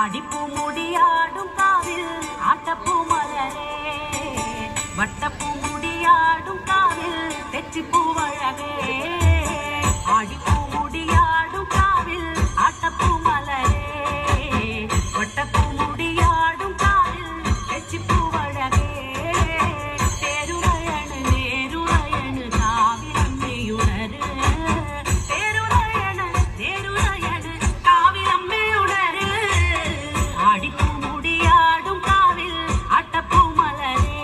ആടിപ്പൂമുടിയാടും കാവിൽ ആട്ടപ്പൂമലരേ വട്ടപ്പൂമുടിയാടും കാവിൽ തെച്ചിപ്പൂവഴകേ ആടിപ്പൂമുടിയാടും കാവിൽ ആട്ടപ്പൂമലരേ വട്ടപ്പൂമുടിയാടും കാവിൽ തെച്ചിപ്പൂവഴകേ തേരുറയണ് നേരുറയണ് കാവിലമ്മയുണര് തേരുറയണ് നേരുറയണ് കാവിലമ്മയുണര് ആടിപ്പൂമുടിയാടും കാവിൽ ആട്ടപ്പൂമലരേ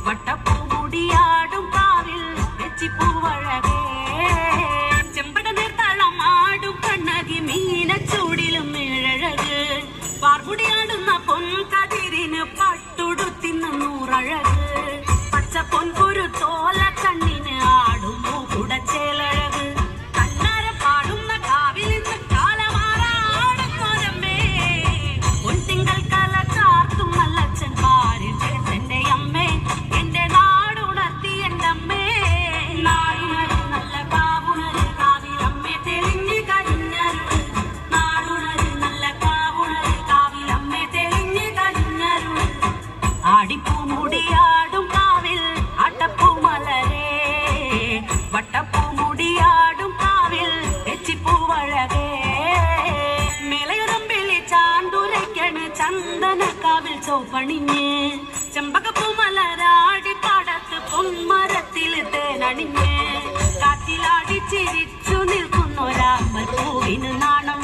വട്ടപ്പൂമുടിയാടും കാവിൽ തെച്ചിപ്പൂവഴകേ ചെമ്പട നീർത്തളം ആടും കണ്ണകി മീനച്ചൂടിലും നിഴഴക് വാർമുടിയാടുന്ന പൊൻകതിരിന് പട്ടുടുത്തിന്ന് നൂറഴക് പച്ച പൊൻകുരു തോല കണ്ണിന് ആടും മൂക്കുടച്ചേലഴക് കണ്ണാര പാടുന്ന കാവിലിന്ന് കാലമാറാടുന്നോരമ്മേ പൊൻതിങ്കൾ കല ചാർത്തും നല്ലച്ഛൻ പാരിൽ ചേർത്തന്റെ അമ്മേ എന്റെ നാടുണർത്തി എന്റെ അമ്മേ നാടുണര് നല്ല കാവുണര് കാവിലമ്മേ തെളിഞ്ഞ് കരിഞ്ഞരുൾ നാടുണര് നല്ല കാവുണര് കാവിലമ്മേ തെളിഞ്ഞ് കരിഞ്ഞരുൾ ആടിപ്പൂമുടിയാടും കാവിൽ ആട്ടപ്പൂമലരേ വട്ടപ്പൂമുടിയാടും കാവിൽ തെച്ചിപ്പൂവഴകേ മേലയുറമ്പിളി ചാന്തുരയ്ക്കണ് ചന്ദനക്കാവിൽ ചോപ്പണിഞ്ഞ് ചെമ്പകപ്പൂമലരാടി പാടത്ത് പൊന്മരത്തിൽ തേനണിഞ്ഞ് കാറ്റിലാടി ചിരിച്ചു നിൽക്കുന്നൊരാമ്പൽ പൂവിന് നാണം